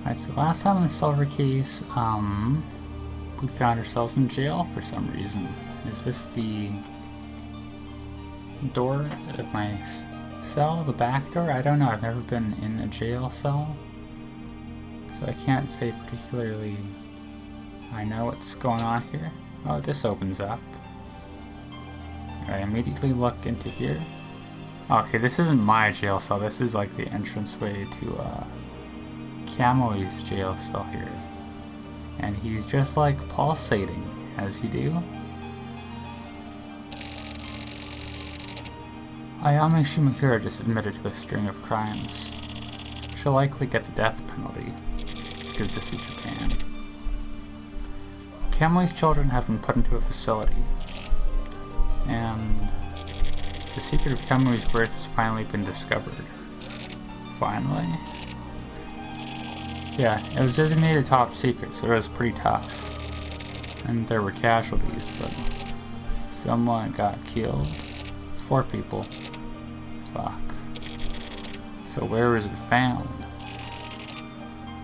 Alright, so last time in the Silver Case, we found ourselves in jail for some reason. Is this the door of my cell? The back door? I don't know, I've never been in a jail cell, so I can't say particularly I know what's going on here. Oh, this opens up. I immediately look into here. Okay, this isn't my jail cell, this is like the entranceway to Camoy's jail cell here. And he's just like pulsating, as you do. Ayame Shimahira just admitted to a string of crimes. She'll likely get the death penalty, because this is Japan. Camoy's children have been put into a facility, and the secret of Camoy's birth has finally been discovered. Finally? Yeah, it was designated top secret, so it was pretty tough. And there were casualties, but someone got killed. 4 people. Fuck. So where was it found?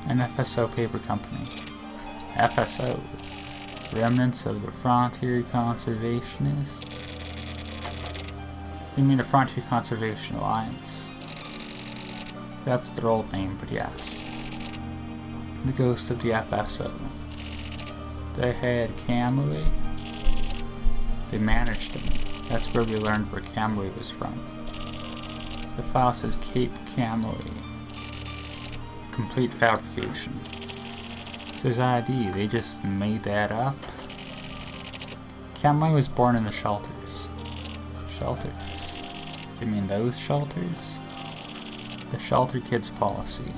An FSO paper company. FSO. Remnants of the Frontier Conservationists? You mean the Frontier Conservation Alliance? That's their old name, but yes. The ghost of the FSO. They had Kamui. They managed him. That's where we learned where Kamui was from. The file says Cape Kamui. Complete fabrication. So his ID, they just made that up? Kamui was born in the shelters. Shelters? You mean those shelters? The Shelter Kids policy.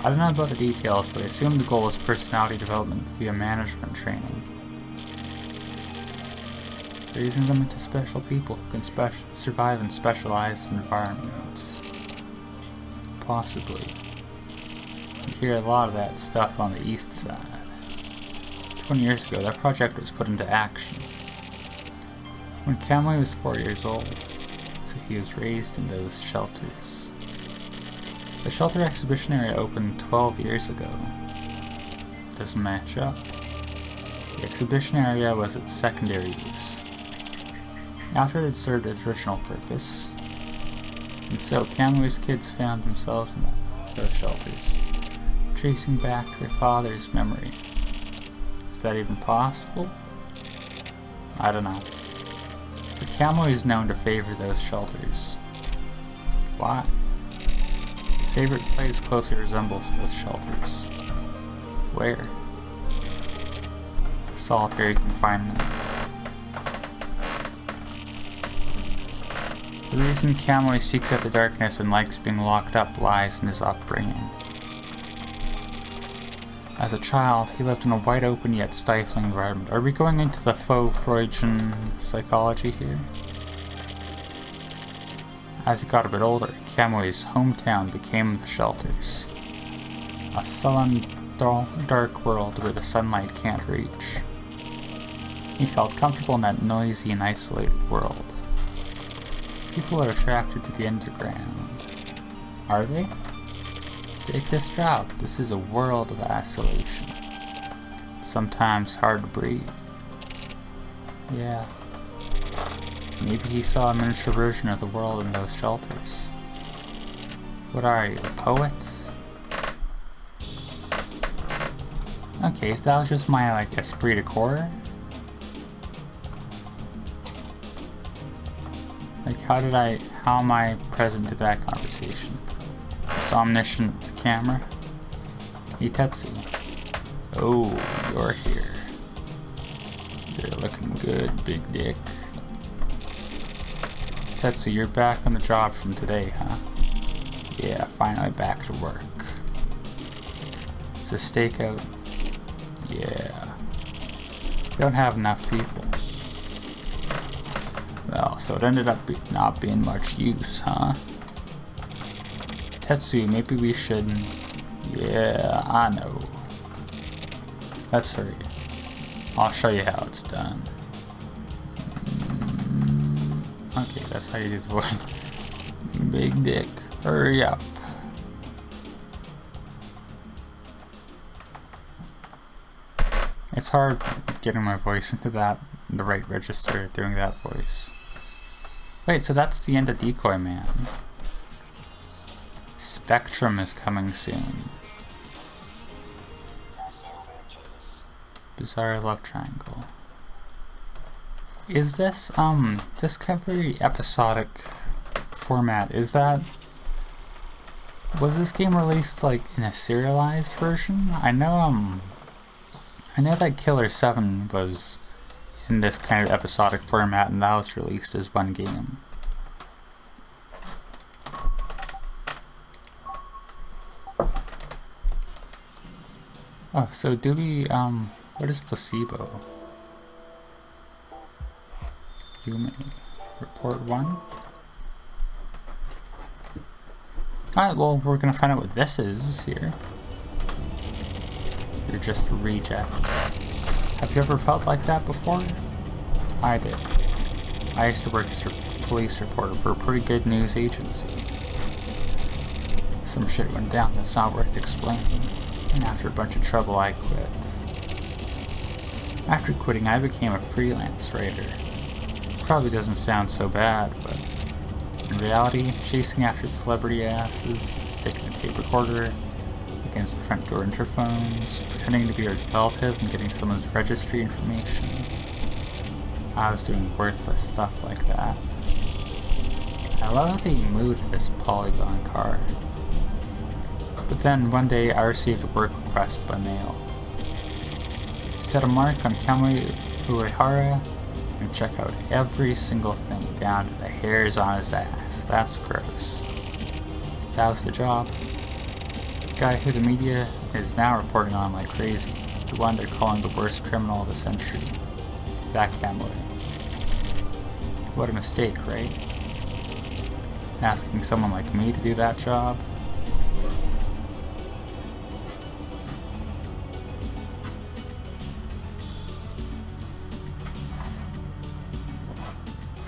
I don't know about the details, but I assume the goal is personality development via management training. Raising them into special people who can survive in specialized environments. Possibly. You hear a lot of that stuff on the east side. 20 years ago, that project was put into action. When Kamui was 4 years old, so he was raised in those shelters. The shelter exhibition area opened 12 years ago. Doesn't match up. The exhibition area was its secondary use, after it had served its original purpose. And so Kamui's kids found themselves in those shelters, tracing back their father's memory. Is that even possible? I don't know. But Kamui is known to favor those shelters. Why? His favorite place closely resembles those shelters. Where? Solitary confinement. The reason Kamui seeks out the darkness and likes being locked up lies in his upbringing. As a child, he lived in a wide open yet stifling environment. Are we going into the faux Freudian psychology here? As he got a bit older, Kamui's hometown became the shelters. A sullen, dark world where the sunlight can't reach. He felt comfortable in that noisy and isolated world. People are attracted to the underground. Are they? Take this job. This is a world of isolation. It's sometimes hard to breathe. Yeah. Maybe he saw a miniature version of the world in those shelters. What are you, a poet? Okay, so that was just my, esprit de corps? How am I present to that conversation? This omniscient camera? Itetsu. Oh, you're here. You're looking good, big dick. Tetsu, you're back on the job from today, huh? Yeah, finally back to work. It's a stakeout. Yeah. Don't have enough people. Well, so it ended up not being much use, huh? Tetsu, maybe we should... Yeah, I know. Let's hurry. I'll show you how it's done. Okay, that's how you do the voice. Big dick, hurry up. It's hard getting my voice into the right register, doing that voice. Wait, so that's the end of Decoy Man. Spectrum is coming soon. Bizarre Love Triangle. Is this, Discovery episodic format, was this game released, like, in a serialized version? I know that Killer 7 was in this kind of episodic format, and that was released as one game. Oh, so do we, what is placebo? You may report 1. Alright, well, we're gonna find out what this is here. You're just a reject. Have you ever felt like that before? I did. I used to work as a police reporter for a pretty good news agency. Some shit went down that's not worth explaining, and after a bunch of trouble I quit. After quitting, I became a freelance writer. Probably doesn't sound so bad, but in reality, chasing after celebrity asses, sticking a tape recorder against front door interphones, pretending to be a relative and getting someone's registry information. I was doing worthless stuff like that. I love that you moved this polygon car. But then one day I received a work request by mail. Set a mark on Kamui Uehara and check out every single thing down to the hairs on his ass. That's gross. That was the job. The guy who the media is now reporting on like crazy. The one they're calling the worst criminal of the century. That Kamui. What a mistake, right? Asking someone like me to do that job?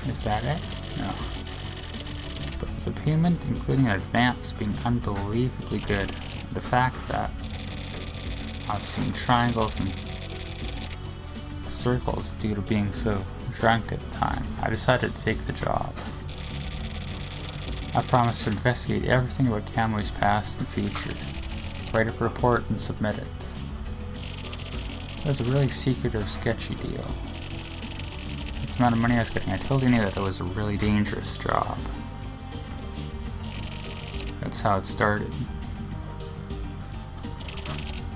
Is that it? No. But with the payment, including advance, being unbelievably good, the fact that I was seeing triangles and circles due to being so drunk at the time, I decided to take the job. I promised to investigate everything about Kamui's past and future, write up a report and submit it. It was a really secretive, sketchy deal. The amount of money I was getting, I totally knew that it was a really dangerous job. That's how it started.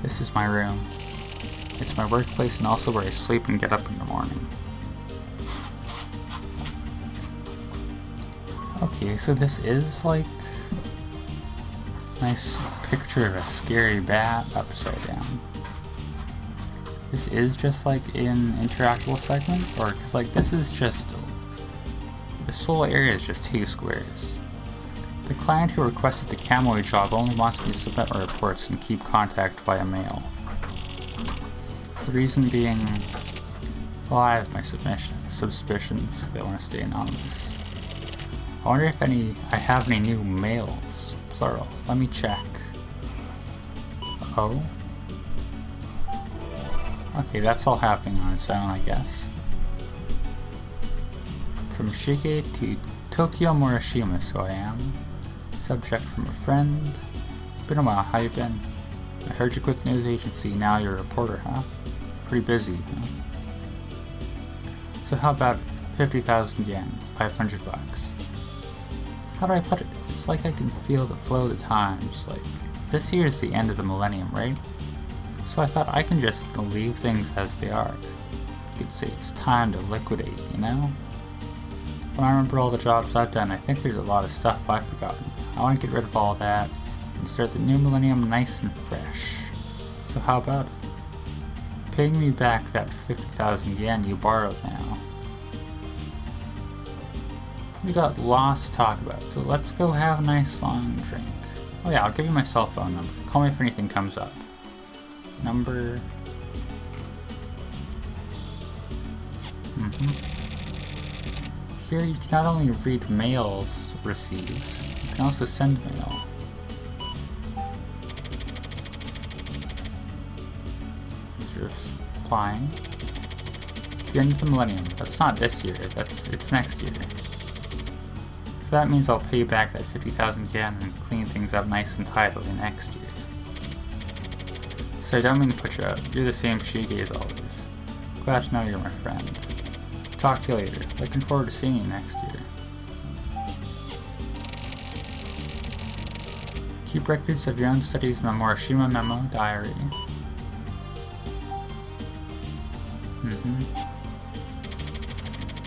This is my room. It's my workplace and also where I sleep and get up in the morning. Okay, so this is like nice picture of a scary bat upside down. This is just like in interactable segment, or because like this is just this whole area is just 2 squares. The client who requested the Kamui job only wants me to submit my reports and keep contact via mail. The reason being, well, I have my suspicions. They want to stay anonymous. I wonder if I have any new mails, plural. Let me check. Oh. Okay, that's all happening on its own, I guess. From Shige to Tokyo Morishima, so I am. Subject from a friend. Been a while, how you been? I heard you quit the news agency, now you're a reporter, huh? Pretty busy, huh? So how about 50,000 yen, 500 bucks? How do I put it? It's like I can feel the flow of the times, like, this year is the end of the millennium, right? So I thought I can just leave things as they are. You could say it's time to liquidate, you know? When I remember all the jobs I've done, I think there's a lot of stuff I've forgotten. I want to get rid of all that and start the new millennium nice and fresh. So how about it? Paying me back that 50,000 yen you borrowed now. We got lots to talk about, so let's go have a nice long drink. Oh yeah, I'll give you my cell phone number. Call me if anything comes up. Number... Here you can not only read mails received, you can also send mail. Is your multiplying. The end of the millennium. That's not this year, it's next year. So that means I'll pay you back that 50,000 yen and clean things up nice and tidily next year. So I don't mean to put you out. You're the same Shige as always. Glad to know you're my friend. Talk to you later. Looking forward to seeing you next year. Keep records of your own studies in the Morishima Memo Diary.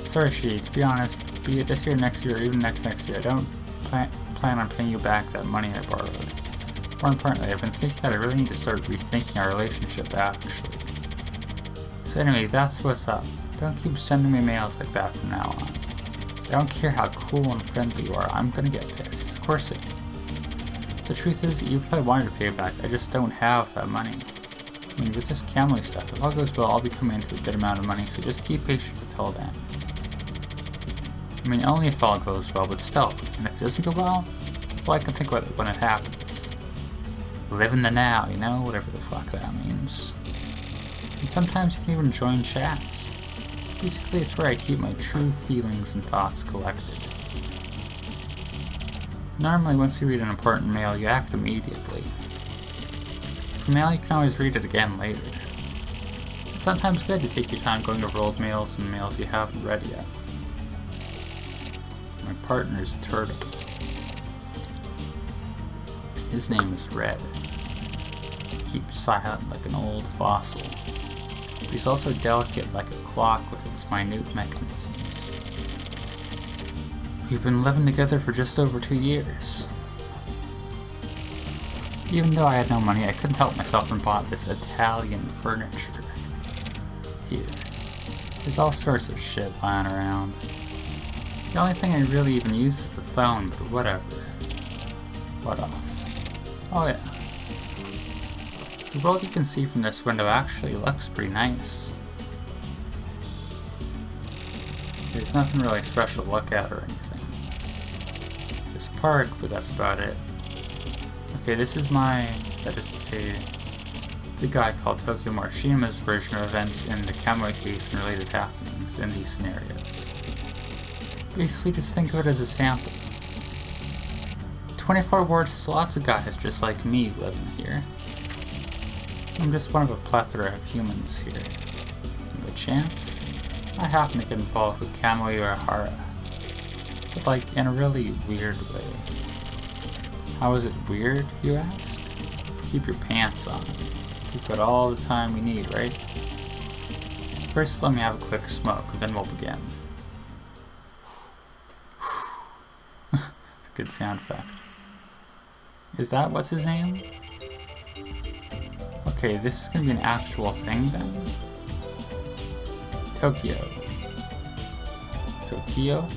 Sorry, Shi, to be honest, be it this year, next year, or even next year, I don't plan on paying you back that money I borrowed. More importantly, I've been thinking that I really need to start rethinking our relationship, actually. So anyway, that's what's up. Don't keep sending me mails like that from now on. I don't care how cool and friendly you are, I'm gonna get pissed. Of course I do. The truth is, even if I wanted to pay it back, I just don't have that money. I mean, with this Kamui stuff, if all goes well, I'll be coming into a good amount of money, so just keep patient until then. I mean, only if all goes well, but still. And if it doesn't go well I can think about it when it happens. Live in the now, you know, whatever the fuck that means. And sometimes you can even join chats. Basically, it's where I keep my true feelings and thoughts collected. Normally, once you read an important mail, you act immediately. For mail, you can always read it again later. It's sometimes good to take your time going over old mails and mails you haven't read yet. My partner's a turtle. His name is Red. He keeps silent like an old fossil. But he's also delicate like a clock with its minute mechanisms. We've been living together for just over 2 years. Even though I had no money, I couldn't help myself and bought this Italian furniture. Here. There's all sorts of shit lying around. The only thing I really even use is the phone, but whatever. What else? Oh yeah. The world you can see from this window actually looks pretty nice. There's nothing really special to look at or anything. This park, but that's about it. Okay, this is that is to say, the guy called Tokyo Morishima's version of events in the Kamui case and related happenings in these scenarios. Basically, just think of it as a sample. 24 wards is lots of guys just like me living here. I'm just one of a plethora of humans here. And by chance, I happen to get involved with Kamui Urahara. But like, in a really weird way. How is it weird, you ask? Keep your pants on. We've got all the time we need, right? First, let me have a quick smoke, and then we'll begin. It's a good sound effect. Is that what's his name? Okay, this is gonna be an actual thing then? Tokyo. Tokyo?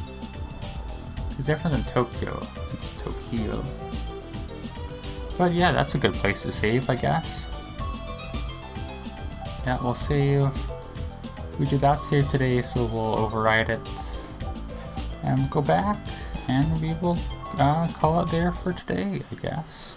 It's different than Tokyo. It's Tokyo. But yeah, that's a good place to save, I guess. Yeah, we'll save. We did that save today, so we'll override it. And go back, and we will call it there for today, I guess.